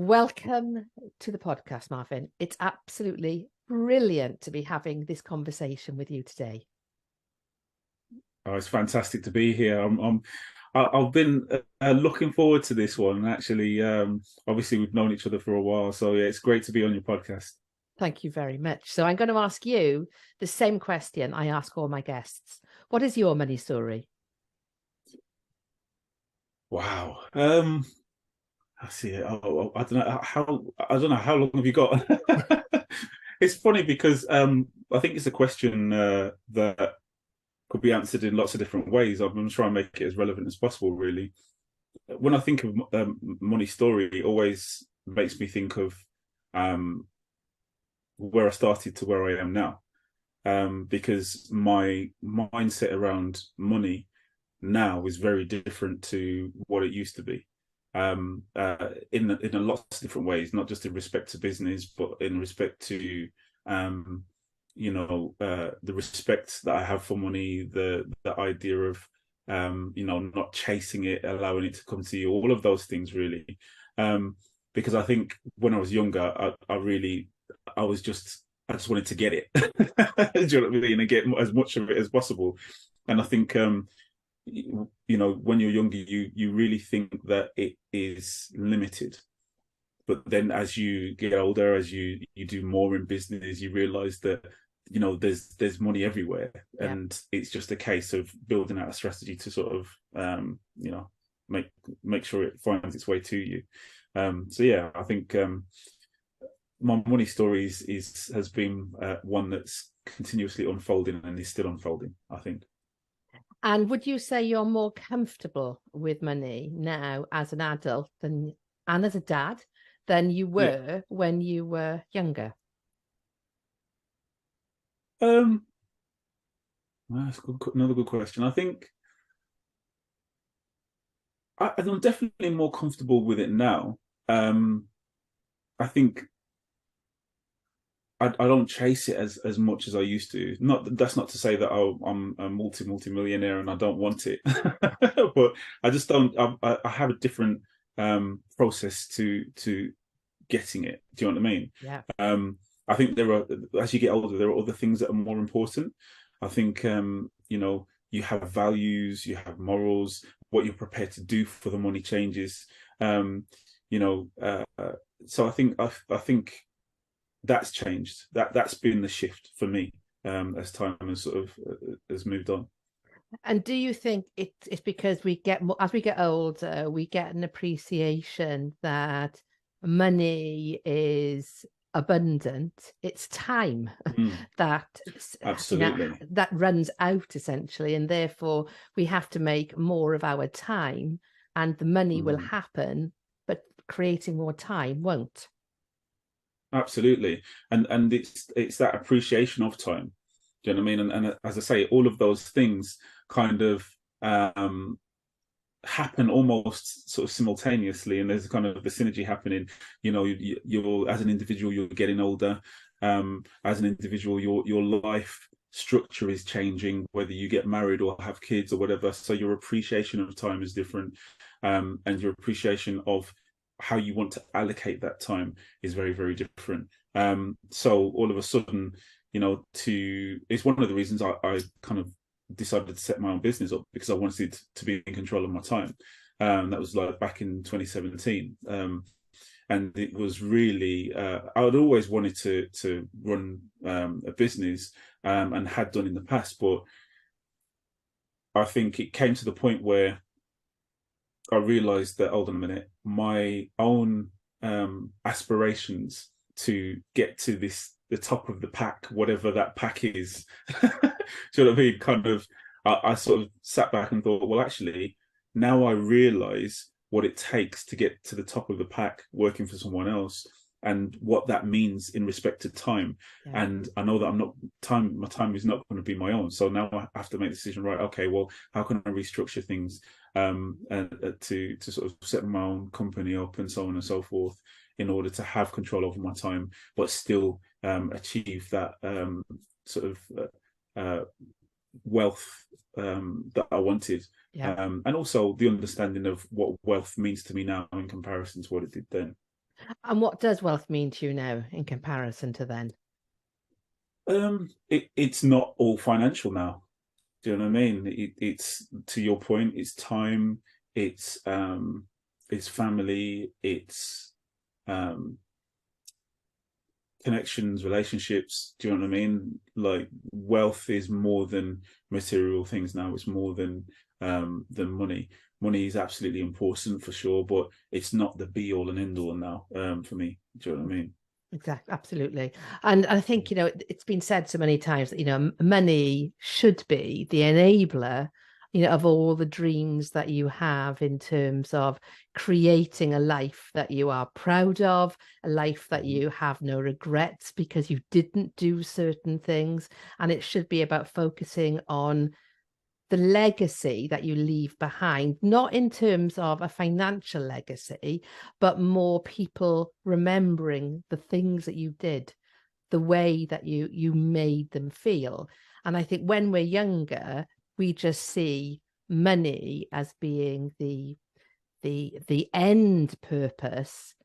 Welcome to the podcast, Marvin. It's absolutely brilliant to be having this conversation with you today. Oh, it's fantastic to be here. I've been looking forward to this one. Actually, obviously we've known each other for a while, so yeah, it's great to be on your podcast. Thank you very much. So I'm going to ask you the same question I ask all my guests. What is your money story? Wow. I see it. I don't know how long have you got? It's funny because I think it's a question that could be answered in lots of different ways. I'm going to try and make it as relevant as possible, really. When I think of money story, it always makes me think of um, where I started to where I am now. Because my mindset around money now is very different to what it used to be. In a lot of different ways, not just in respect to business, but in respect to um, the respect that I have for money, the idea of not chasing it, allowing it to come to you, all of those things really. Because I think when I was younger, I just wanted to get it. Do you know what I mean? And get as much of it as possible. And I think when you're younger, you really think that it is limited. But then as you get older, as you do more in business, you realize that there's money everywhere, Yeah. and it's just a case of building out a strategy to sort of make sure it finds its way to you. So yeah, I think my money stories has been one that's continuously unfolding and is still unfolding, I think. And would you say you're more comfortable with money now as an adult and as a dad than you Yeah. were when you were younger? Um, that's another good question. I think I'm definitely more comfortable with it now. Um, I think I don't chase it as much as I used to. Not That's not to say that I'm a multi-millionaire and I don't want it, but I just don't. I have a different process to getting it. Do you know what I mean? Yeah. I think as you get older, there are other things that are more important. I think you have values, you have morals. What you're prepared to do for the money changes. Um, you know, so I think that's changed. That's been the shift for me as time has sort of has moved on. And do you think it's because we get more, as we get older, we get an appreciation that money is abundant? It's time Mm, that absolutely. that runs out essentially, and therefore we have to make more of our time, and the money will Mm, happen, but creating more time won't. absolutely. And it's that appreciation of time. Do you know what I mean? And as I say, all of those things kind of um, happen almost sort of simultaneously, and there's kind of the synergy happening. You're as an individual, you're getting older. As an individual, your life structure is changing, whether you get married or have kids or whatever. So your appreciation of time is different, and your appreciation of how you want to allocate that time is very, very different. So all of a sudden, it's one of the reasons I kind of decided to set my own business up, because I wanted to be in control of my time. That was like back in 2017. And it was really, I had always wanted to run a business, and had done in the past, but I think it came to the point where I realized that, hold on a minute, my own aspirations to get to the top of the pack, whatever that pack is. Do you know what I mean? Kind of, I sort of sat back and thought, well, actually, now I realize what it takes to get to the top of the pack working for someone else, and what that means in respect to time. Yeah. And I know that my time is not going to be my own. So now I have to make the decision, right? Okay, well, how can I restructure things and to sort of set my own company up and so on and so forth, in order to have control over my time, but still achieve that sort of wealth that I wanted, Yeah. and also the understanding of what wealth means to me now in comparison to what it did then. And what does wealth mean to you now in comparison to then? It's not all financial now. Do you know what I mean? It's, to your point, it's time, it's family, it's um connections, relationships. Do you know what I mean? Like, wealth is more than material things now. It's more than money. Money is absolutely important for sure, but it's not the be all and end all now, for me. Do you know what I mean? Exactly, absolutely. And I think, it's been said so many times that, money should be the enabler, of all the dreams that you have in terms of creating a life that you are proud of, a life that you have no regrets because you didn't do certain things. And it should be about focusing on the legacy that you leave behind, not in terms of a financial legacy, but more people remembering the things that you did, the way that you made them feel. And I think when we're younger, we just see money as being the end purpose,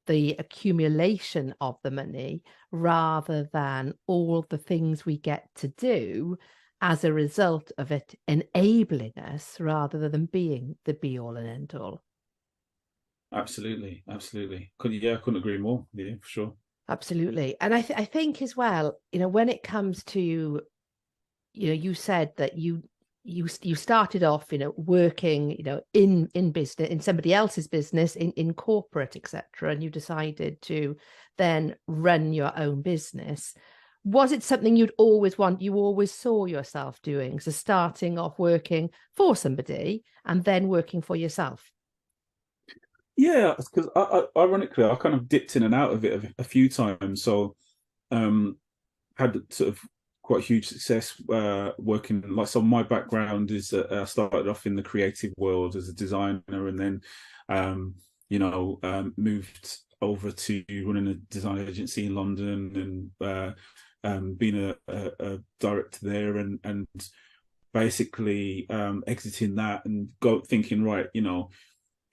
the accumulation of the money, rather than all the things we get to do as a result of it enabling us, rather than being the be all and end all. Absolutely, absolutely. I couldn't agree more. Yeah, for sure. Absolutely. And I think as well, when it comes to, you said that you started off, working, in business, in somebody else's business, in corporate, etc., and you decided to then run your own business. Was it something you always saw yourself doing? So starting off working for somebody and then working for yourself? Yeah, because ironically, I kind of dipped in and out of it a few times. So, um, had sort of quite huge success working. Like, so my background is I started off in the creative world as a designer, and then moved over to running a design agency in London, and being a director there, and basically exiting that and thinking, right,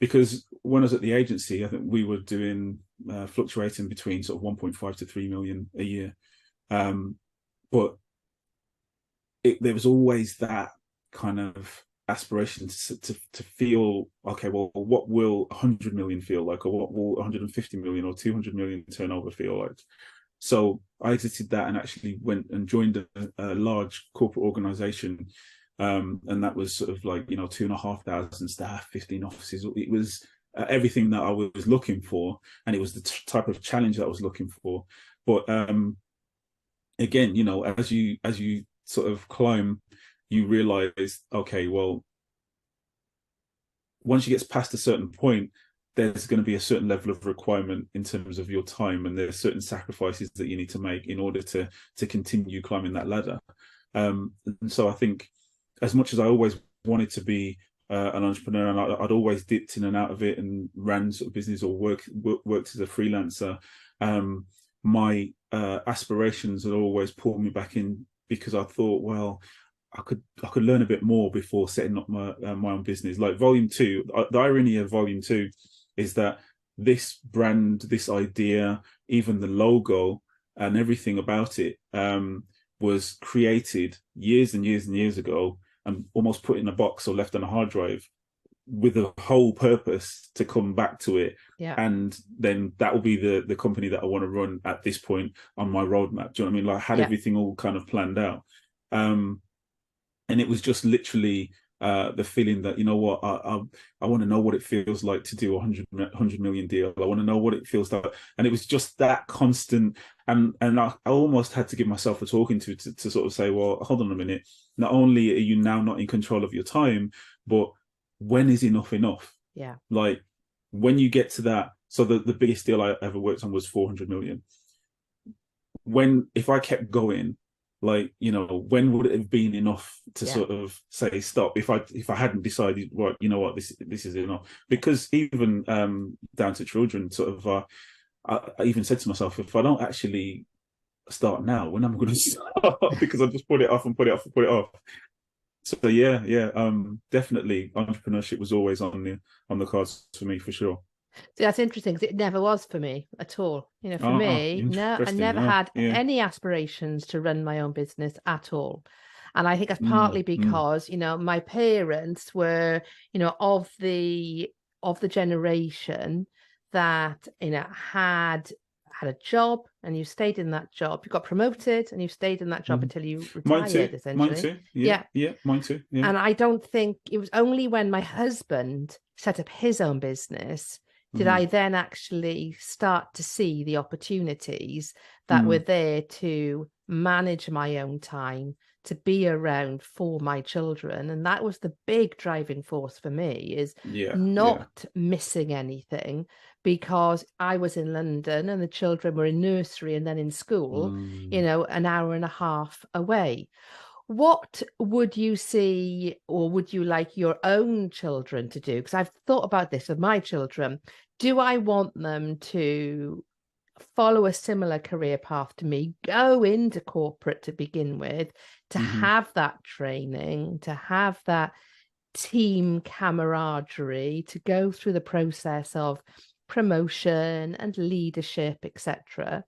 because when I was at the agency, I think we were doing fluctuating between sort of 1.5 to 3 million a year. But there was always that kind of aspiration to feel, okay, well, what will 100 million feel like, or what will 150 million or 200 million turnover feel like? So I exited that and actually went and joined a large corporate organization. And that was sort of like, 2,500 staff, 15 offices. It was everything that I was looking for, and it was the type of challenge that I was looking for. But again, as you sort of climb, you realize, okay, well, once you get past a certain point, there's going to be a certain level of requirement in terms of your time, and there's certain sacrifices that you need to make in order to continue climbing that ladder. And so I think, as much as I always wanted to be an entrepreneur, and I'd always dipped in and out of it and ran sort of business or worked as a freelancer, my aspirations had always pulled me back in, because I thought, well, I could learn a bit more before setting up my own business. Like Volume 2, the irony of Volume 2 is that this brand, this idea, even the logo and everything about it, was created years and years and years ago, and almost put in a box or left on a hard drive, with a whole purpose to come back to it. Yeah. And then that will be the company that I want to run at this point on my roadmap. Do you know what I mean? Like, I had everything all kind of planned out. And it was just literally the feeling that, what, I want to know what it feels like to do a 100 million deal. I want to know what it feels like. And it was just that constant. And I almost had to give myself a talking to sort of say, well, hold on a minute. Not only are you now not in control of your time, but when is enough enough? Yeah. Like, when you get to that. So the biggest deal I ever worked on was 400 million. If I kept going, like, when would it have been enough to sort of say stop, if I hadn't decided, right, you know what, this is enough? Because even down to children, sort of, I even said to myself, if I don't actually start now, when am I going to start? Because I just put it off and put it off and put it off. So yeah, definitely entrepreneurship was always on the cards for me, for sure. See, that's interesting because it never was for me at all. You know, for Ah, me, no, I interesting. never Ah, had yeah. any aspirations to run my own business at all. And I think that's Mm, partly mm, because, my parents were, of the generation that, had a job and you stayed in that job. You got promoted and you stayed in that job mm. until you Mine retired, too. Mine essentially. too. Yeah, Yeah. yeah. Mine too. Yeah. And I don't think it was only when my husband set up his own business did I Mm, then actually start to see the opportunities that were mm. there to manage my own time, to be around for my children. And that was the big driving force for me, is Yeah, yeah. not missing anything, because I was in London and the children were in nursery and then in school, Mm, an hour and a half away. What would you see, or would you like your own children to do? Because I've thought about this with my children. Do I want them to follow a similar career path to me, go into corporate to begin with, to hmm have that training, to have that team camaraderie, to go through the process of promotion and leadership, etc.,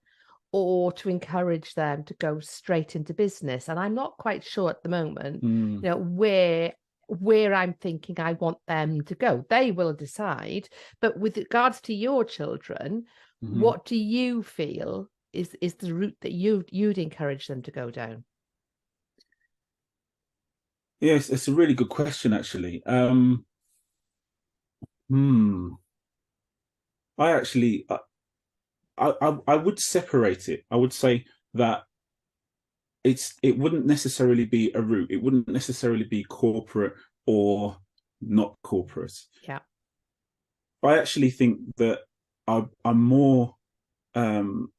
or to encourage them to go straight into business? And I'm not quite sure at the moment, mm, where I'm thinking I want them to go. They will decide. But with regards to your children, hmm what do you feel is the route that you'd encourage them to go down? Yes, it's a really good question, actually. Hmm. I actually, I would separate it. I would say that it wouldn't necessarily be a route. It wouldn't necessarily be corporate or not corporate. Yeah. I actually think that I more um,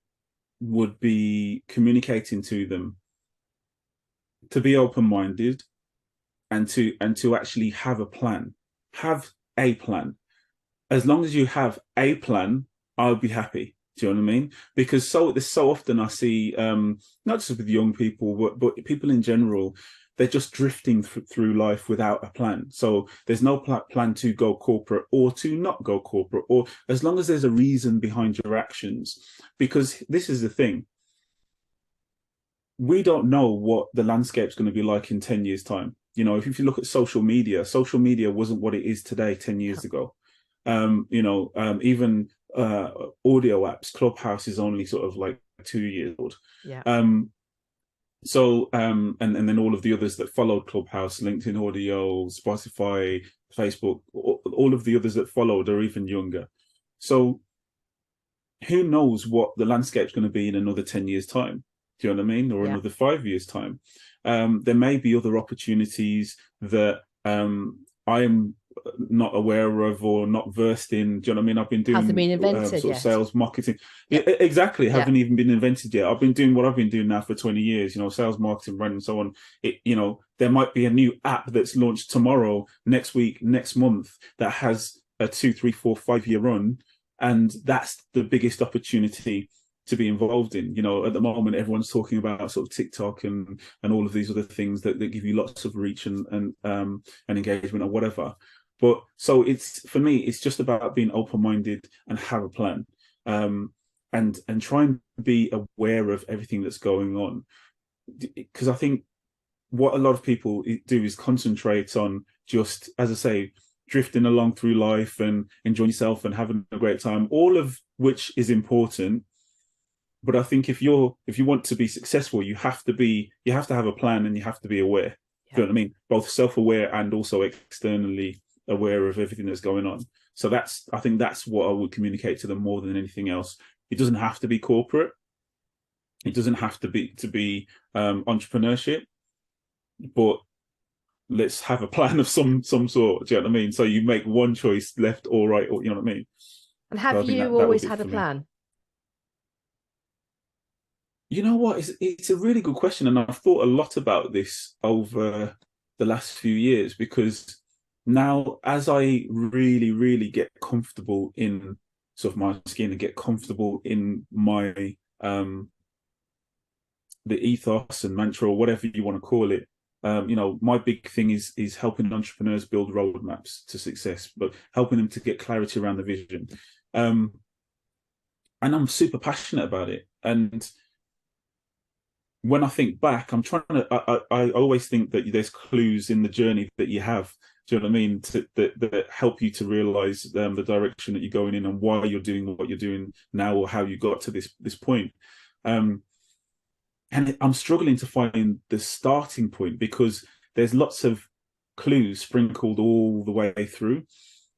would be communicating to them to be open-minded and to actually have a plan. Have a plan. As long as you have a plan, I'll be happy. Do you know what I mean? Because there's so often I see, not just with young people, but people in general, they're just drifting through life without a plan. So there's no plan to go corporate or to not go corporate, or as long as there's a reason behind your actions. Because this is the thing, we don't know what the landscape's going to be like in 10 years' time. If you look at social media wasn't what it is today 10 years ago. Even audio apps, Clubhouse is only sort of like 2 years old. Yeah. Um, and then all of the others that followed Clubhouse, LinkedIn Audio, Spotify, Facebook, all of the others that followed are even younger. So who knows what the landscape's going to be in another 10 years' time? Do you know what I mean? Or Yeah. another 5 years' time. There may be other opportunities that I am not aware of or not versed in. Do you know what I mean? I've been Hasn't doing been invented sort of yet. sales marketing. Yeah. Exactly. Yeah. Haven't even been invented yet. I've been doing what I've been doing now for 20 years, sales marketing, brand and so on. There might be a new app that's launched tomorrow, next week, next month that has a 2, 3, 4, 5 year run. And that's the biggest opportunity to be involved in. At the moment, everyone's talking about sort of TikTok and all of these other things that give you lots of reach and engagement or whatever. But so it's, for me, it's just about being open-minded and have a plan, and try and be aware of everything that's going on. Because I think what a lot of people do is concentrate on, just, as I say, drifting along through life and enjoying yourself and having a great time, all of which is important. But I think if you want to be successful, you have to have a plan, and you have to be aware. Yeah. Do you know what I mean? Both self-aware and also externally aware of everything that's going on. So I think that's what I would communicate to them more than anything else. It doesn't have to be corporate. It doesn't have to be entrepreneurship, but let's have a plan of some sort. Do you know what I mean? So you make one choice, left or right, or you know what I mean? And So have I think you that always was it had a for me. plan? You know what? It's a really good question, and I've thought a lot about this over the last few years, because now, as I really, really get comfortable in sort of my skin and get comfortable in my the ethos and mantra, or whatever you want to call it, My big thing is helping entrepreneurs build roadmaps to success, but helping them to get clarity around the vision. And I'm super passionate about it. And when I think back, I'm trying to. I always think that there's clues in the journey that you have. Do you know what I mean? That help you to realize the direction that you're going in and why you're doing what you're doing now, or how you got to this point. And I'm struggling to find the starting point, because there's lots of clues sprinkled all the way through.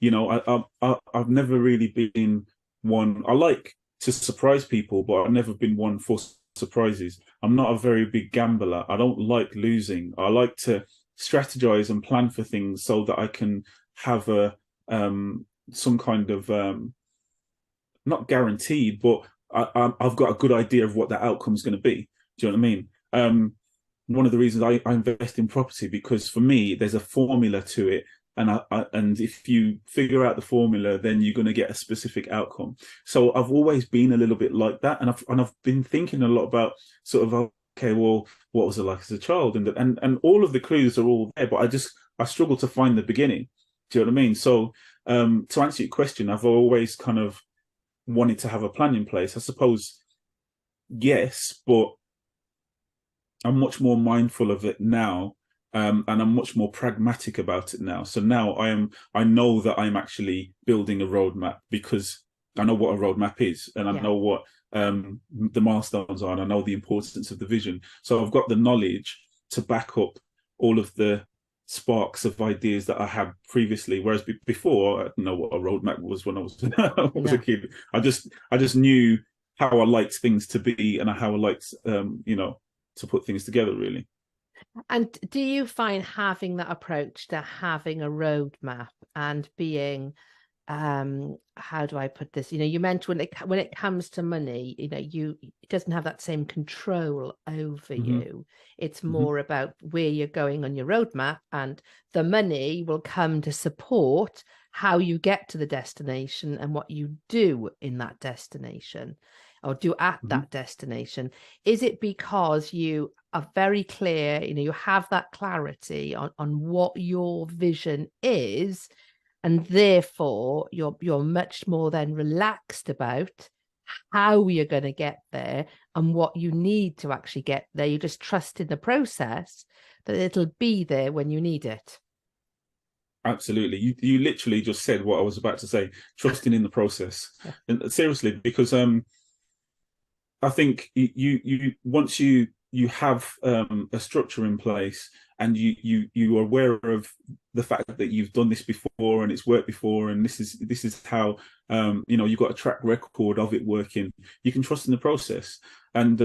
I've never really been one. I like to surprise people, but I've never been one for surprises. I'm not a very big gambler. I don't like losing. I like to strategize and plan for things so that I can have some kind of not guaranteed, but I've got a good idea of what that outcome is going to be. Do you know what I mean? One of the reasons I invest in property, because for me, there's a formula to it. And if you figure out the formula, then you're going to get a specific outcome. So I've always been a little bit like that. And I've been thinking a lot about sort of, okay, well, what was it like as a child? And all of the clues are all there, but I struggle to find the beginning. Do you know what I mean? So to answer your question, I've always kind of wanted to have a plan in place. I suppose, yes, but I'm much more mindful of it now, and I'm much more pragmatic about it now. So now I know that I'm actually building a roadmap, because I know what a roadmap is, and I know what the milestones are, and I know the importance of the vision. So I've got the knowledge to back up all of the sparks of ideas that I had previously. Whereas before, I didn't know what a roadmap was when I was a kid. I just knew how I liked things to be, and how I liked to put things together, really. And do you find having that approach to having a roadmap and being, how do I put this? You mentioned when it comes to money, it doesn't have that same control over you. It's more about where you're going on your roadmap, and the money will come to support how you get to the destination and what you do in that destination, or do at that destination. Is it because you are very clear, you have that clarity on what your vision is, and therefore you're much more then relaxed about how you're going to get there and what you need to actually get there? You just trust in the process that it'll be there when you need it. Absolutely. You literally just said what I was about to say, trusting in the process. And seriously, because I think you once you have a structure in place, and you are aware of the fact that you've done this before and it's worked before, and this is how you've got a track record of it working, you can trust in the process. And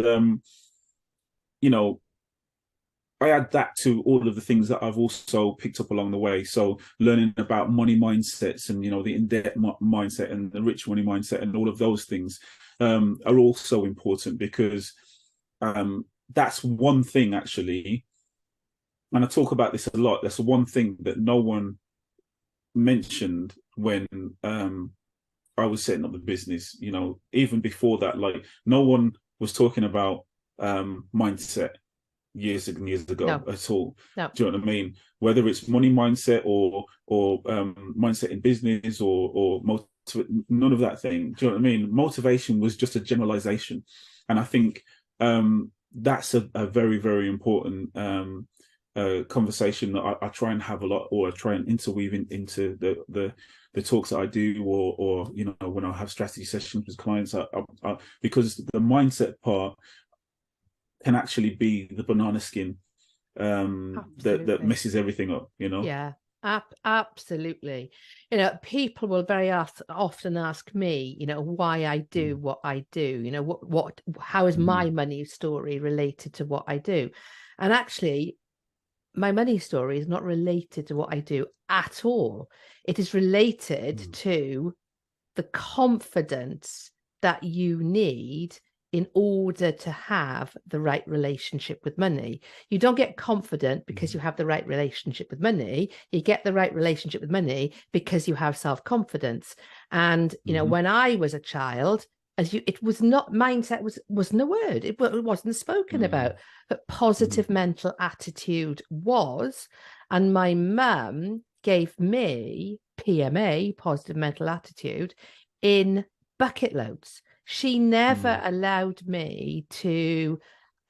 I add that to all of the things that I've also picked up along the way. So learning about money mindsets, and the in-debt mindset and the rich money mindset, and all of those things are also important, because that's one thing, actually, and I talk about this a lot, that's one thing that no one mentioned when I was setting up the business. Even before that, like, no one was talking about mindset years and years ago at all. No. Do you know what I mean? Whether it's money mindset or mindset in business or none of that thing. Do you know what I mean? Motivation was just a generalization, and I think that's a very, very important conversation that I try and have a lot, or I try and interweave into the talks that I do, or when I have strategy sessions with clients, because the mindset part can actually be the banana skin that messes everything up. Yeah. Absolutely. People will very often ask me, why I do what I do. How is my money story related to what I do? And actually, my money story is not related to what I do at all. It is related to the confidence that you need in order to have the right relationship with money. You don't get confident because you have the right relationship with money. You get the right relationship with money because you have self-confidence. And, when I was a child, it was not, mindset wasn't a word. It wasn't spoken about, but positive mental attitude was. And my mum gave me PMA, positive mental attitude, in bucket loads. She never allowed me to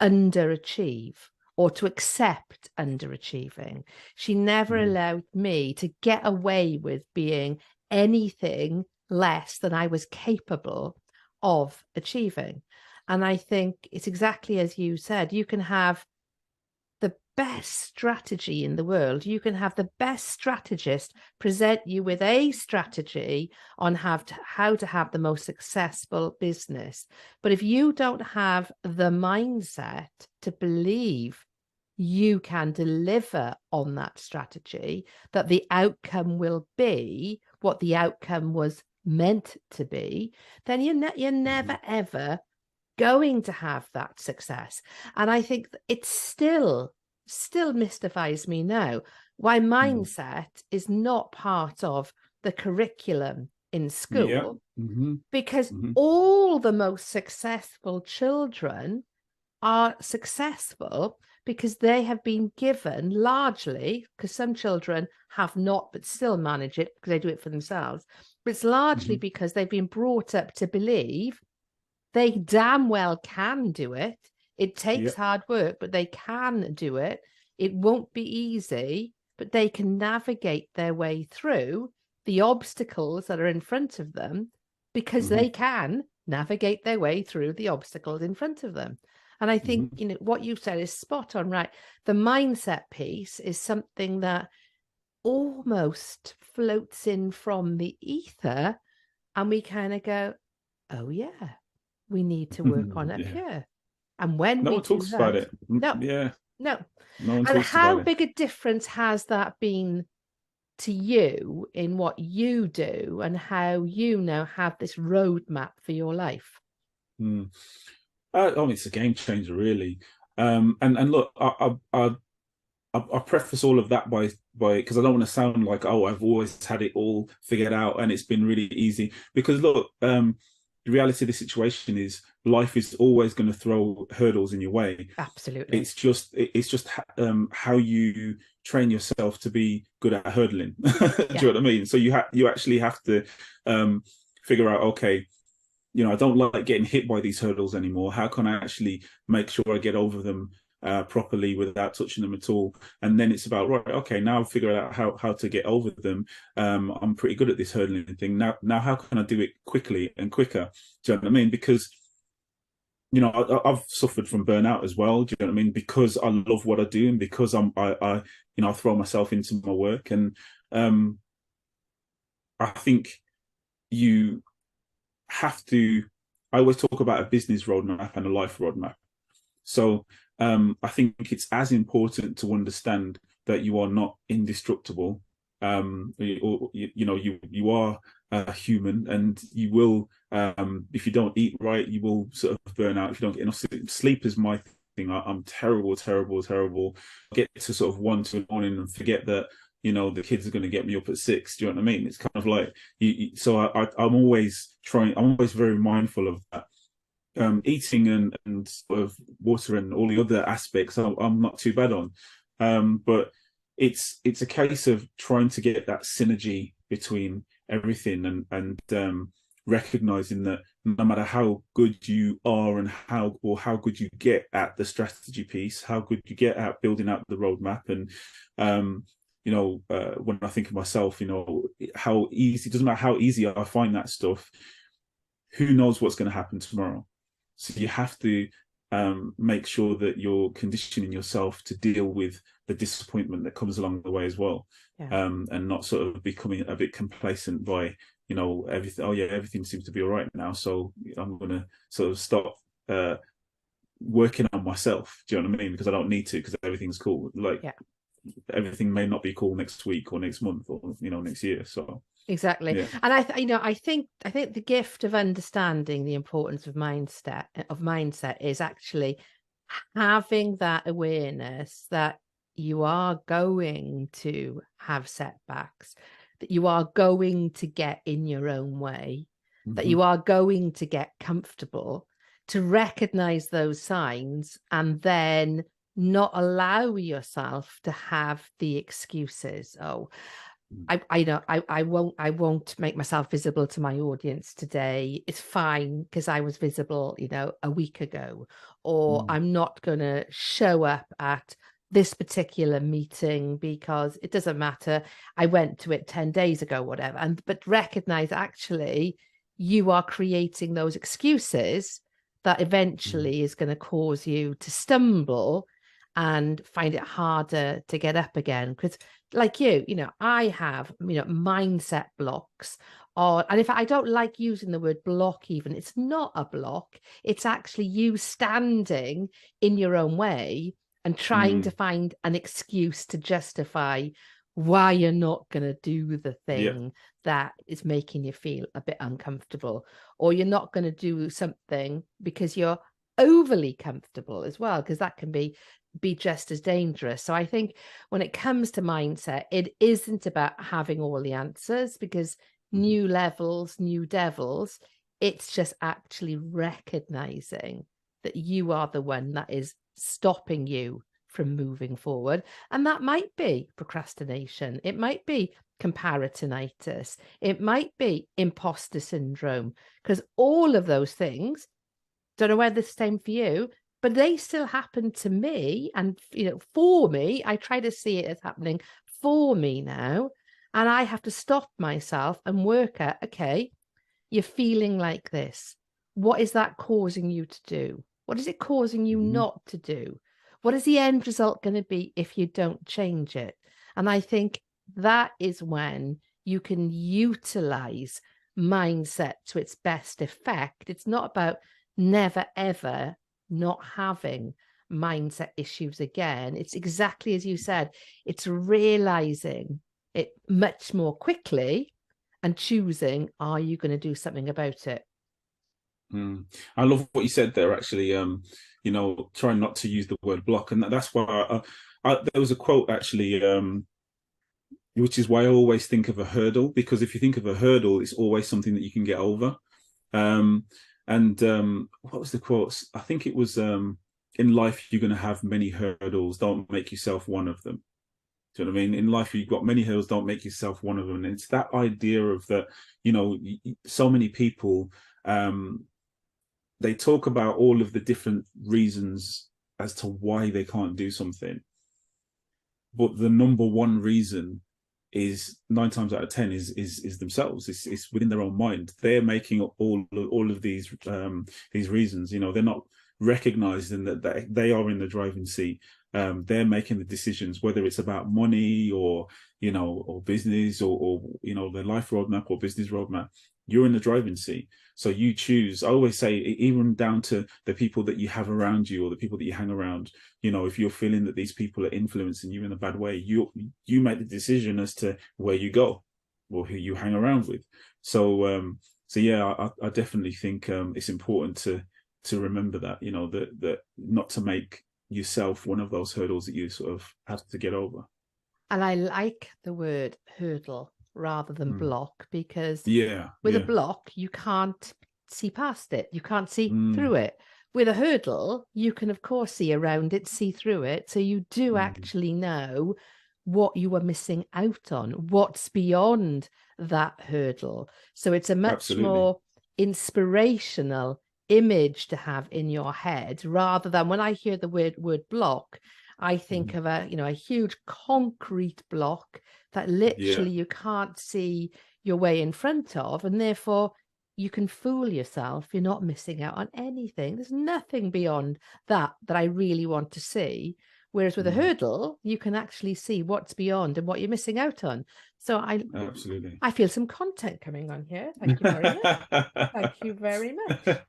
underachieve or to accept underachieving. She never allowed me to get away with being anything less than I was capable of achieving. And I think it's exactly as you said. You can have the best strategy in the world. You can have the best strategist present you with a strategy on how to have the most successful business. But if you don't have the mindset to believe you can deliver on that strategy, that the outcome will be what the outcome was meant to be, then you're never, ever going to have that success. And I think it still mystifies me now why mindset is not part of the curriculum in school, because all the most successful children are successful because they have been given, largely, because some children have not but still manage it because they do it for themselves, but it's largely because they've been brought up to believe they damn well can do it. It takes hard work, but they can do it. It won't be easy, but they can navigate their way through the obstacles that are in front of them because they can navigate their way through the obstacles in front of them. And I think, what you said is spot on, right? The mindset piece is something that almost floats in from the ether, and we kind of go, oh yeah, we need to work on up here. And when no we one do talks that, about it. no. No one And talks how about it. big a difference has that been to you in what you do and how you now have this roadmap for your life? It's a game changer, really. And look, I preface all of that by because I don't want to sound like, oh, I've always had it all figured out and it's been really easy. Because look, the reality of the situation is life is always going to throw hurdles in your way. Absolutely. It's just how you train yourself to be good at hurdling. Do you know what I mean? So you actually have to figure out, okay, I don't like getting hit by these hurdles anymore. How can I actually make sure I get over them properly without touching them at all? And then it's about, right, okay, now I've figured out how to get over them. I'm pretty good at this hurdling thing. Now how can I do it quickly and quicker? Do you know what I mean? Because I've suffered from burnout as well. Do you know what I mean? Because I love what I do and because I throw myself into my work. And I think you have to. I always talk about a business roadmap and a life roadmap. So I think it's as important to understand that you are not indestructible. You are a human, and you will, if you don't eat right, you will sort of burn out. If you don't get enough sleep, sleep is my thing. I'm terrible. I get to sort of 1, 2 in the morning and forget that the kids are going to get me up at 6. Do you know what I mean? It's kind of like so I'm always trying. I'm always very mindful of that. Eating and sort of water and all the other aspects I'm not too bad on, but it's a case of trying to get that synergy between everything and recognizing that no matter how good you are and how good you get at the strategy piece, how good you get at building out the roadmap, and when I think of myself, how easy, it doesn't matter how easy I find that stuff, who knows what's going to happen tomorrow. So you have to make sure that you're conditioning yourself to deal with the disappointment that comes along the way as well, and not sort of becoming a bit complacent by everything. Oh yeah, everything seems to be all right now, so I'm going to sort of stop working on myself. Do you know what I mean? Because I don't need to, because everything's cool. Everything may not be cool next week or next month or next year. So exactly. Yeah. And I think the gift of understanding the importance of mindset is actually having that awareness that you are going to have setbacks, that you are going to get in your own way, that you are going to get comfortable, to recognize those signs and then not allow yourself to have the excuses. Oh, I won't make myself visible to my audience today. It's fine because I was visible, a week ago, or I'm not going to show up at this particular meeting because it doesn't matter. I went to it 10 days ago, whatever. But recognize actually you are creating those excuses that eventually is going to cause you to stumble and find it harder to get up again. Because like I have, mindset blocks and if I don't like using the word block, even, it's not a block. It's actually you standing in your own way and trying to find an excuse to justify why you're not going to do the thing that is making you feel a bit uncomfortable, or you're not going to do something because you're overly comfortable as well, because that can be just as dangerous. So I think when it comes to mindset, it isn't about having all the answers, because new levels, new devils, it's just actually recognizing that you are the one that is stopping you from moving forward. And that might be procrastination. It might be comparatinitis. It might be imposter syndrome, because all of those things, don't know whether it's the same for you, but they still happen to me. And, for me, I try to see it as happening for me now. And I have to stop myself and work at, okay, you're feeling like this. What is that causing you to do? What is it causing you not to do? What is the end result going to be if you don't change it? And I think that is when you can utilize mindset to its best effect. It's not about never, ever not having mindset issues again. It's exactly as you said, it's realizing it much more quickly and choosing, are you going to do something about it? I love what you said there, actually. Trying not to use the word block. And that's why there was a quote, actually, which is why I always think of a hurdle, because if you think of a hurdle, it's always something that you can get over. What was the quote? I think it was, in life, you're going to have many hurdles. Don't make yourself one of them. Do you know what I mean? In life, you've got many hurdles. Don't make yourself one of them. And it's that idea of that, so many people, they talk about all of the different reasons as to why they can't do something. But the number one reason is 9 times out of 10 is themselves. It's within their own mind. They're making up all of these reasons. They're not recognizing that they are in the driving seat. They're making the decisions, whether it's about money or business or their life roadmap or business roadmap. You're in the driving seat, so you choose. I always say, even down to the people that you have around you or the people that you hang around. If you're feeling that these people are influencing you in a bad way, you make the decision as to where you go or who you hang around with. So yeah, I definitely think it's important to remember that, that not to make yourself one of those hurdles that you sort of have to get over. And I like the word hurdle rather than block, because with a block, you can't see past it. You can't see through it. With a hurdle, you can, of course, see around it, see through it. So you do actually know what you are missing out on, what's beyond that hurdle. So it's a much more inspirational image to have in your head, rather than when I hear the word block, I think of a huge concrete block that literally you can't see your way in front of, and therefore you can fool yourself. You're not missing out on anything. There's nothing beyond that I really want to see. Whereas with a hurdle, you can actually see what's beyond and what you're missing out on. So I feel some content coming on here. Thank you very much. Thank you very much.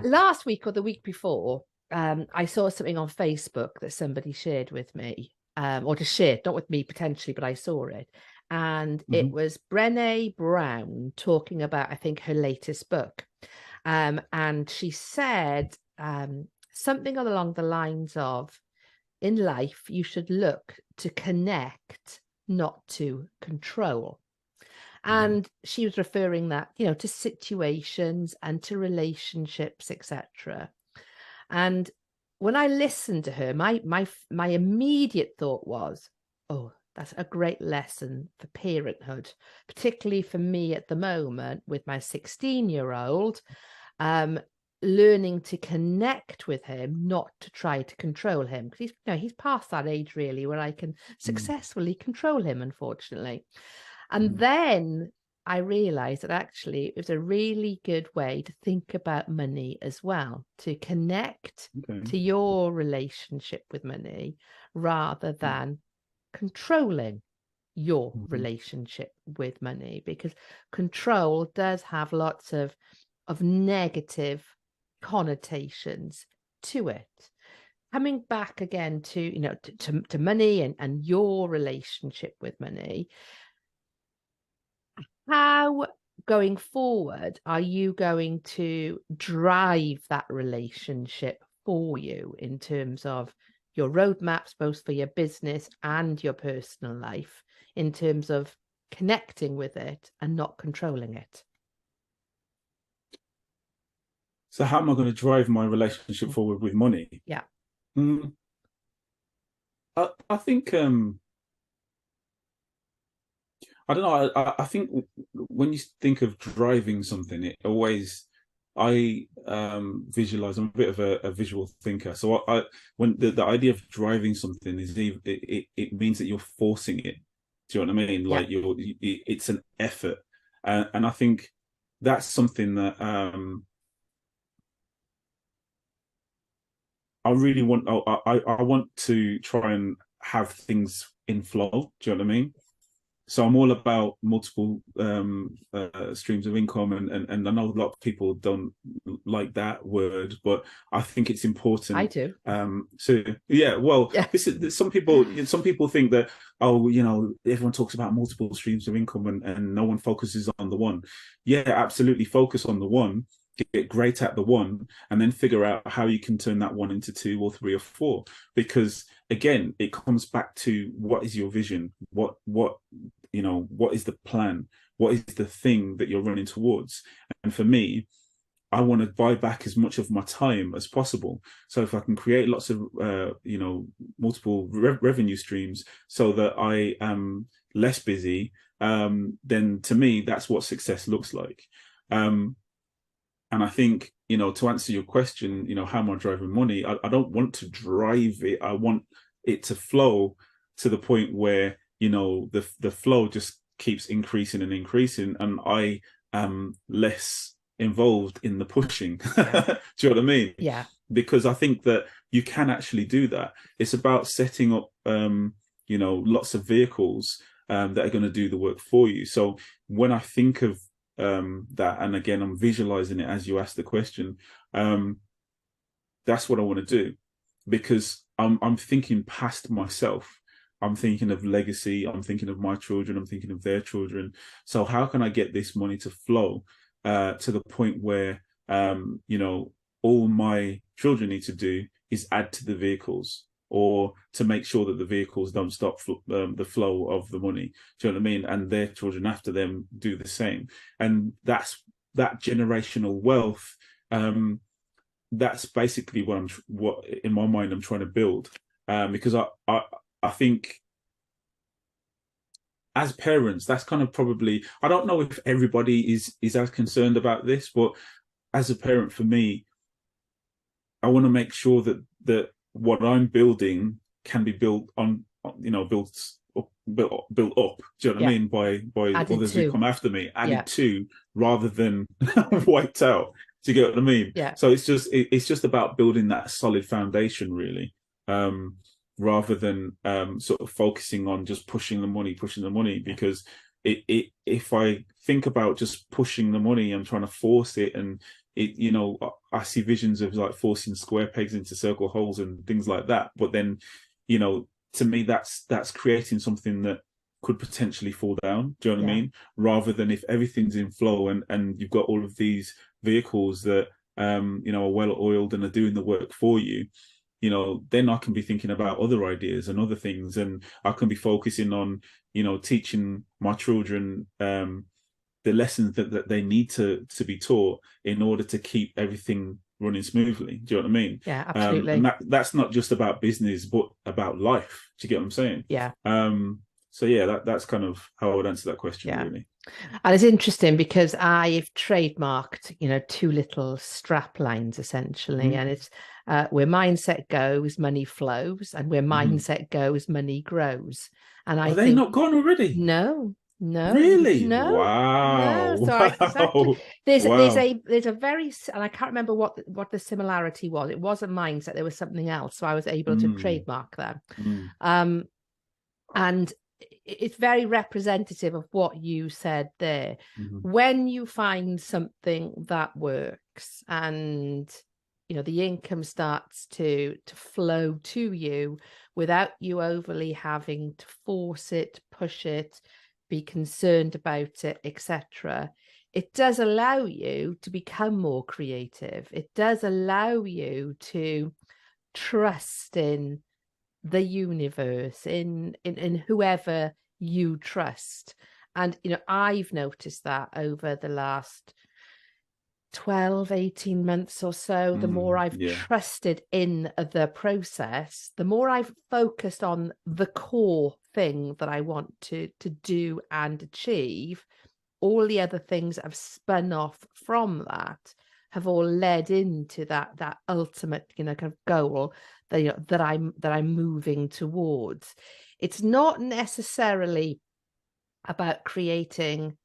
Last week or the week before, I saw something on Facebook that somebody shared with me, or just shared, not with me potentially, but I saw it. And it was Brené Brown talking about, I think, her latest book. And she said something along the lines of, in life, you should look to connect, not to control. And she was referring that, you know, to situations and to relationships, etc. And when I listened to her, my immediate thought was, oh, that's a great lesson for parenthood, particularly for me at the moment with my 16-year-old, learning to connect with him, not to try to control him, because he's past that age really where I can successfully control him, unfortunately. And then I realized that actually it was a really good way to think about money as well, to connect to your relationship with money rather than controlling your relationship with money, because control does have lots of negative connotations to it. Coming back again to, you know, to money and your relationship with money, how going forward are you going to drive that relationship for you in terms of your roadmaps, both for your business and your personal life, in terms of connecting with it and not controlling it? So how am I going to drive my relationship forward with money? Yeah. I think I don't know. I think when you think of driving something, it always I visualize. I'm a bit of a visual thinker, so when the idea of driving something is it means that you're forcing it. Do you know what I mean? Yeah. Like it's an effort, and I think that's something that I really want. I want to try and have things in flow. Do you know what I mean? So I'm all about multiple streams of income, and I know a lot of people don't like that word, but I think it's important. I do. So yeah, well, Yeah. some people think that, oh, you know, everyone talks about multiple streams of income and no one focuses on the one. Yeah, absolutely, focus on the one, get great at the one, and then figure out how you can turn that one into two or three or four. Because again, it comes back to what is your vision, what you know, what is the plan, what is the thing that you're running towards. And for me, I want to buy back as much of my time as possible. So if I can create lots of you know, multiple revenue streams so that I am less busy, then to me that's what success looks like. And I think, you know, to answer your question, you know, how am I driving money? I don't want to drive it. I want it to flow to the point where, you know, the flow just keeps increasing and increasing, and I am less involved in the pushing. Yeah. Do you know what I mean? Yeah. Because I think that you can actually do that. It's about setting up, you know, lots of vehicles that are going to do the work for you. So when I think of that, and again, I'm visualizing it as you ask the question, that's what I want to do, because I'm thinking past myself. I'm thinking of legacy. I'm thinking of my children. I'm thinking of their children. So how can I get this money to flow to the point where, you know, all my children need to do is add to the vehicles, or to make sure that the vehicles don't stop the flow of the money. Do you know what I mean? And their children after them do the same. And that's that generational wealth. That's basically what in my mind I'm trying to build. Because I think as parents, that's kind of probably, I don't know if everybody is as concerned about this, but as a parent, for me, I want to make sure that what I'm building can be built on, you know, built up. Do you know what I mean? By Added others to. who come after me, added Yeah. to, rather than wiped out. Do you get what I mean? Yeah. So it's just about building that solid foundation, really, rather than sort of focusing on just pushing the money, because if I think about just pushing the money and trying to force it, and it, you know, I see visions of like forcing square pegs into circle holes and things like that. But then, you know, to me, that's creating something that could potentially fall down. Do you know what I mean? Rather than if everything's in flow and you've got all of these vehicles that you know, are well oiled and are doing the work for you, you know, then I can be thinking about other ideas and other things, and I can be focusing on, you know, teaching my children the lessons that they need to be taught in order to keep everything running smoothly. Do you know what I mean? Yeah, And absolutely. that's not just about business, but about life. Do you get what I'm saying? Yeah. So yeah, that's kind of how I would answer that question, Yeah. really. And it's interesting because I've trademarked, two little strap lines essentially. Mm-hmm. And it's where mindset goes, money flows, and where Mm-hmm. mindset goes, money grows. And I Are they think, not gone already? no, no, Really? no, no. Wow. So exactly, Wow. there's Wow. a very, and I can't remember what the similarity was. It wasn't mindset. There was something else. So I was able to Mm, trademark that. mm, Um, and it's very representative of what you said there. mm, When you find something that works and the income starts to flow to you without you overly having to force it, push it, be concerned about it, etc., it does allow you to become more creative. It does allow you to trust in the universe, in whoever you trust. And I've noticed that over the last 12-18 months or so, the more I've yeah. trusted in the process, the more I've focused on the core thing that I want to do and achieve. All the other things that have spun off from that have all led into that ultimate kind of goal that that I'm moving towards. It's not necessarily about creating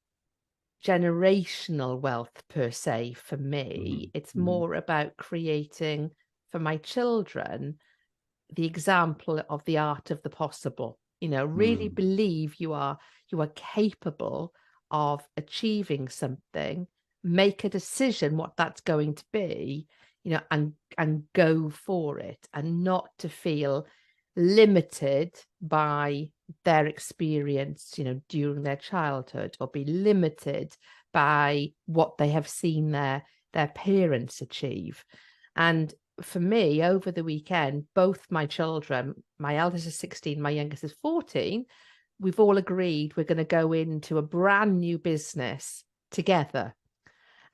generational wealth per se for me. Mm, It's mm, more about creating for my children the example of the art of the possible. Really mm, believe you are capable of achieving something, make a decision what that's going to be, and go for it, and not to feel limited by their experience, during their childhood, or be limited by what they have seen their parents achieve. And for me, over the weekend, both my children, my eldest is 16, my youngest is 14, we've all agreed we're going to go into a brand new business together.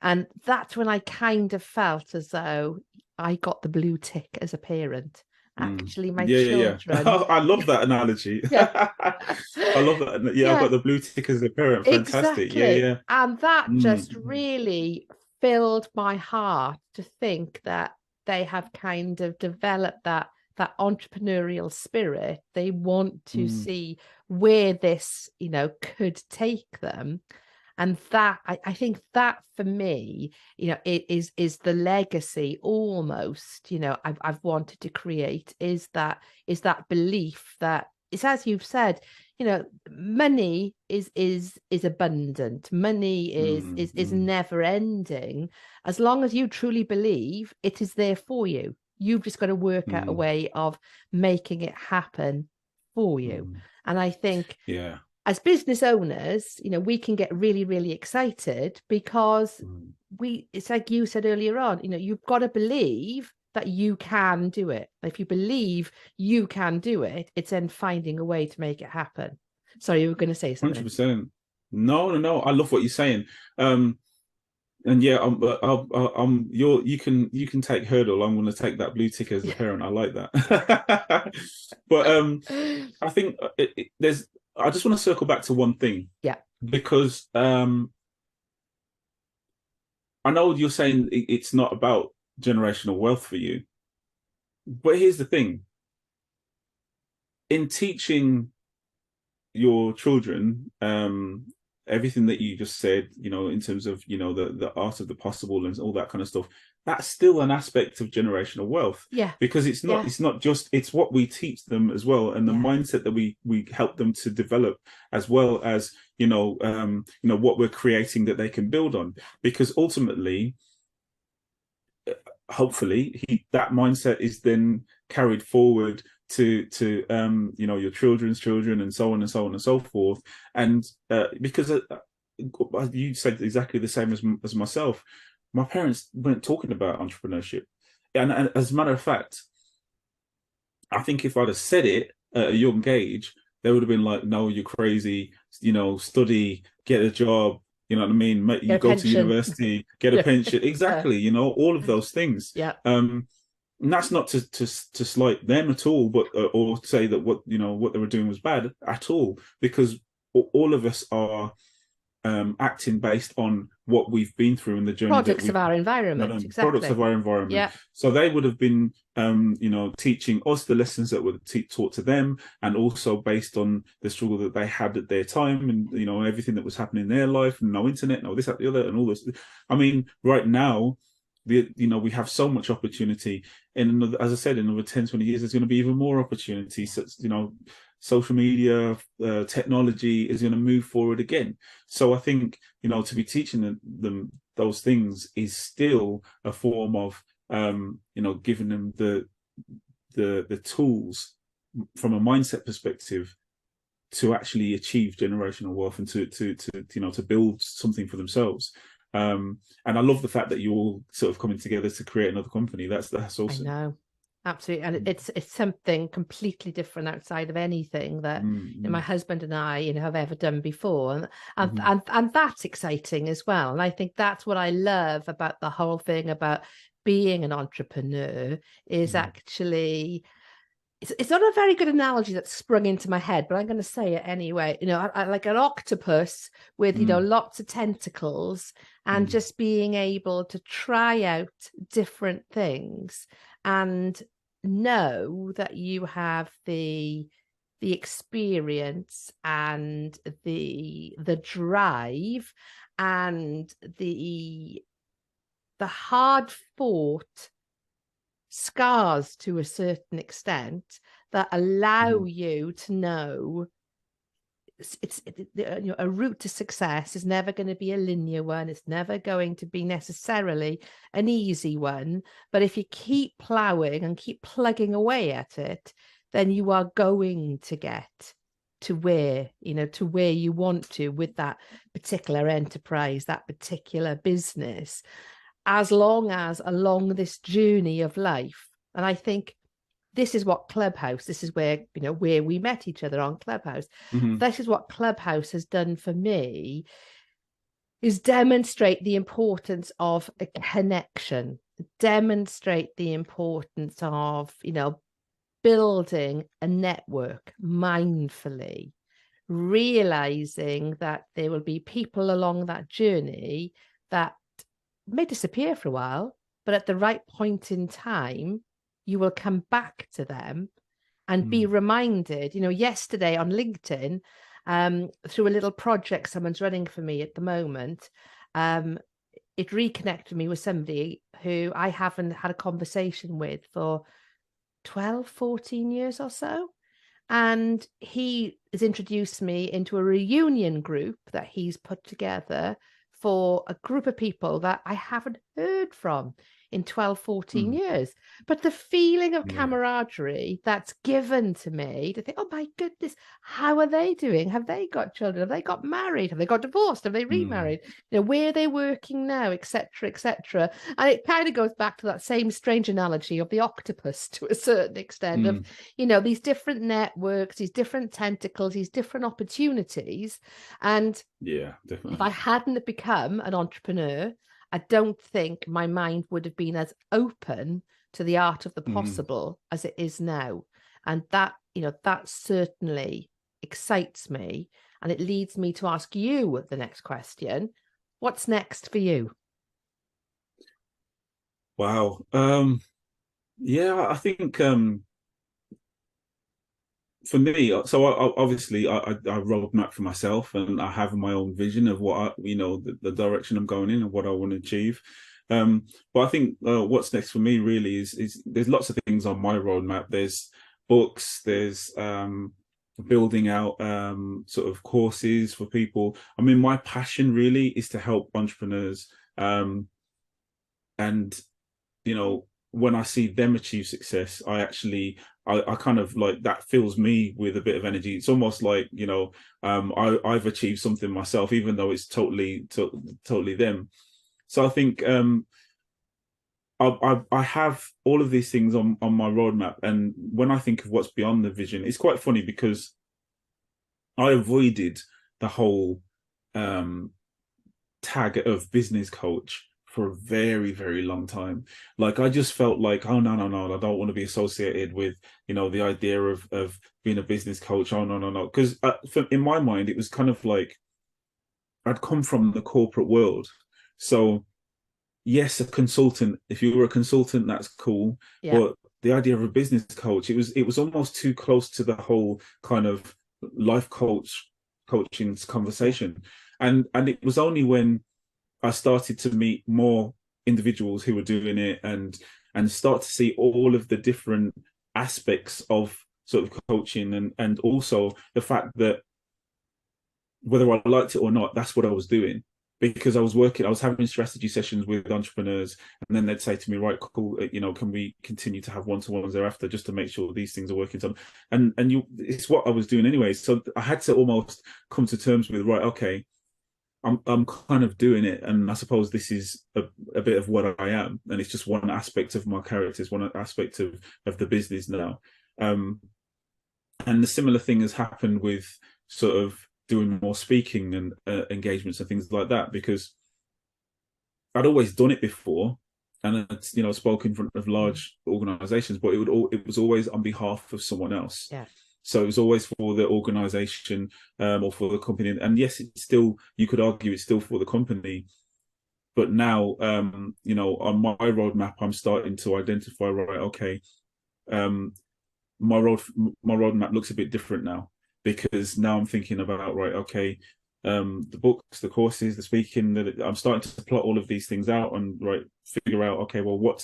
And that's when I kind of felt as though I got the blue tick as a parent. mm. Actually, my Yeah, yeah, yeah. children, I love that analogy. yeah, I love that. Yeah, I've yeah, got the blue tick as a parent. Fantastic. Yeah, exactly. yeah. And that Mm, just really filled my heart to think that they have kind of developed that entrepreneurial spirit. They want to mm, see where this, could take them. And that I think that for me, it is the legacy almost, I've wanted to create, is that belief that it's, as you've said, money is abundant. Money is mm, never ending. As long as you truly believe it is there for you. You've just got to work out a mm, way of making it happen for you. mm. And I think Yeah. as business owners, we can get really, really excited because Mm, it's like you said earlier on, you've got to believe that you can do it. If you believe you can do it, it's then finding a way to make it happen. Sorry, you were going to say something. 100%. No, no, no. I love what you're saying. And yeah, you can take hurdle. I'm going to take that blue tick as a parent. I like that. But I think there's. I just want to circle back to one thing Yeah. because I know you're saying it's not about generational wealth for you, but here's the thing: in teaching your children everything that you just said, in terms of the art of the possible and all that kind of stuff, that's still an aspect of generational wealth, Yeah. because Yeah. it's not just, it's what we teach them as well, and the Yeah. mindset that we help them to develop, as well as what we're creating that they can build on, because ultimately, hopefully, that mindset is then carried forward to your children's children, and so on and so on and so forth. And because you said exactly the same as myself, my parents weren't talking about entrepreneurship, and as a matter of fact, I think if I'd have said it at a young age, they would have been like, no, you're crazy, study, get a job, You know what I mean? You Get a go to pension. university, get a Yeah. pension. Yeah. Exactly. You know, all of those things. Yeah. And that's not to slight them at all, but or say that what what they were doing was bad at all, because all of us are acting based on what we've been through and the journey that Products of we've our environment. products Exactly. of our environment. Yeah. So they would have been teaching us the lessons that were taught to them, and also based on the struggle that they had at their time, and everything that was happening in their life, and no internet, no this, that, the other, and all this. I mean, right now, we have so much opportunity. In another, as I said, in another 10, 20 years, there's going to be even more opportunity. So, social media, technology is going to move forward again. So I think, to be teaching them those things is still a form of, giving them the tools from a mindset perspective to actually achieve generational wealth and to build something for themselves. And I love the fact that you're all sort of coming together to create another company. That's awesome. I know. Absolutely. And it's something completely different outside of anything that my husband and I, have ever done before. And that's exciting as well. And I think that's what I love about the whole thing about being an entrepreneur is actually it's not a very good analogy that sprung into my head, but I'm going to say it anyway. I like an octopus with, lots of tentacles and just being able to try out different things and know that you have the experience and the drive and the hard fought scars to a certain extent that allow you to know a route to success is never going to be a linear one. It's never going to be necessarily an easy one. But if you keep plowing and keep plugging away at it, then you are going to get to where you want to with that particular enterprise, that particular business, as long as along this journey of life. And I think this is what Clubhouse, this is where, where we met each other on Clubhouse. This is what Clubhouse has done for me, is demonstrate the importance of a connection, demonstrate the importance of, building a network mindfully, realizing that there will be people along that journey that may disappear for a while, but at the right point in time, you will come back to them and be reminded. Yesterday on LinkedIn, through a little project someone's running for me at the moment, it reconnected me with somebody who I haven't had a conversation with for 12, 14 years or so. And he has introduced me into a reunion group that he's put together for a group of people that I haven't heard from in 12, 14 years. But the feeling of camaraderie that's given to me to think, oh my goodness, how are they doing? Have they got children? Have they got married? Have they got divorced? Have they remarried? Where are they working now, etc., etc. And it kind of goes back to that same strange analogy of the octopus to a certain extent of, these different networks, these different tentacles, these different opportunities. And yeah, definitely. if I hadn't become an entrepreneur, I don't think my mind would have been as open to the art of the possible as it is now. And that, that certainly excites me. And it leads me to ask you the next question. What's next for you? Wow. Yeah, I think for me, so obviously I roadmap for myself, and I have my own vision of what the direction I'm going in and what I want to achieve. But I think what's next for me really is there's lots of things on my roadmap. There's books, there's building out sort of courses for people. I mean, my passion really is to help entrepreneurs, and when I see them achieve success, I kind of like that fills me with a bit of energy. It's almost like, I've achieved something myself, even though it's totally them. So I think I have all of these things on my roadmap. And when I think of what's beyond the vision, it's quite funny because I avoided the whole tag of business coach for a very, very long time. Like, I just felt like, oh no, no, no, I don't want to be associated with, you know, the idea of being a business coach. Oh no, no, no, because in my mind it was kind of like I'd come from the corporate world, so yes, a consultant. If you were a consultant, that's cool, Yeah. but the idea of a business coach, it was almost too close to the whole kind of life coaching Yeah. conversation, and it was only when I started to meet more individuals who were doing it and start to see all of the different aspects of sort of coaching and also the fact that whether I liked it or not, that's what I was doing. Because I was having strategy sessions with entrepreneurs, and then they'd say to me, right, cool, you know, can we continue to have one-to-ones thereafter just to make sure these things are working? So, it's what I was doing anyway. So I had to almost come to terms with, right, okay, I'm kind of doing it, and I suppose this is a bit of what I am, and it's just one aspect of my characters, one aspect of the business now. And the similar thing has happened with sort of doing more speaking and engagements and things like that, because I'd always done it before, and you know, spoken in front of large organizations, but it was always on behalf of someone else. Yeah. So it was always for the organization or for the company. And yes, it's still, you could argue it's still for the company. But now, you know, on my roadmap, I'm starting to identify, right, okay, um, my roadmap looks a bit different now, because now I'm thinking about, right, okay, the books, the courses, the speaking, that I'm starting to plot all of these things out and right, figure out, okay, well,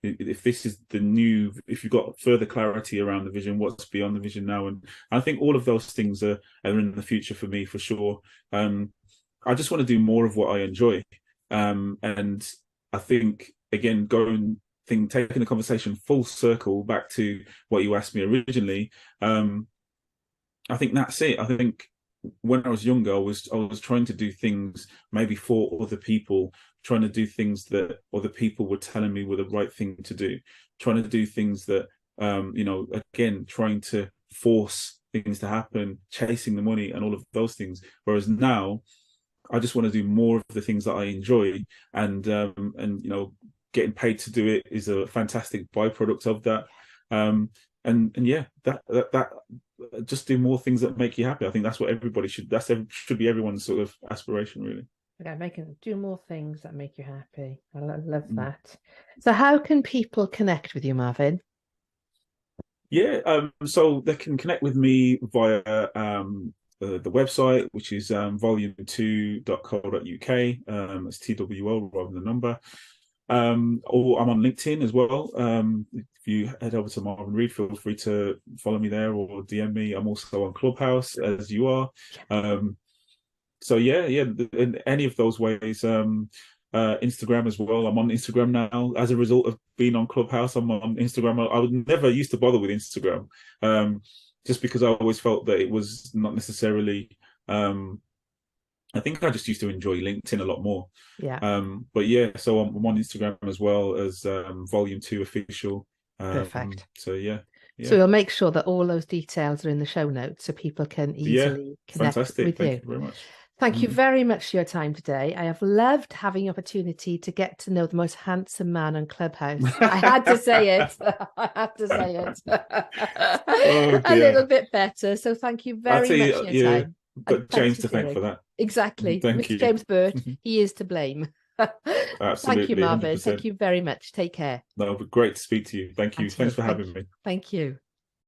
if this is the new, if you've got further clarity around the vision, what's beyond the vision now? And I think all of those things are in the future for me, for sure. I just want to do more of what I enjoy. And I think, again, taking the conversation full circle back to what you asked me originally, I think that's it. I think when I was younger, I was trying to do things maybe for other people, trying to do things that other people were telling me were the right thing to do, trying to do things that, you know, again, trying to force things to happen, chasing the money and all of those things. Whereas now, I just want to do more of the things that I enjoy, and you know, getting paid to do it is a fantastic byproduct of that. And yeah, that just do more things that make you happy. I think that's what everybody should. Should be everyone's sort of aspiration, really. Okay, do more things that make you happy. I love that. So, how can people connect with you, Marvin? Yeah, so they can connect with me via the website, which is volume2.co.uk. It's TWO rather than the number. Or I'm on LinkedIn as well. If you head over to Marvin Reid, feel free to follow me there or DM me. I'm also on Clubhouse, as you are. So yeah, in any of those ways. Instagram as well. I'm on Instagram now as a result of being on Clubhouse. I'm on Instagram. I would never used to bother with Instagram, just because I always felt that it was not necessarily. I think I just used to enjoy LinkedIn a lot more. Yeah. But yeah, so I'm on Instagram as well as Volume2 official. Perfect. So yeah. So we'll make sure that all those details are in the show notes so people can easily connect fantastic. with you. Thank you very much. Thank you very much for your time today. I have loved having the opportunity to get to know the most handsome man on Clubhouse. I had to say it. I have to say it. A little bit better. So thank you very much for your time. Got James to thank for that. Exactly. Thank Mr. you. James Burt, he is to blame. Absolutely. Thank you, Marvin. 100%. Thank you very much. Take care. That would be great to speak to you. Thank you. Thanks for having me. Thank you.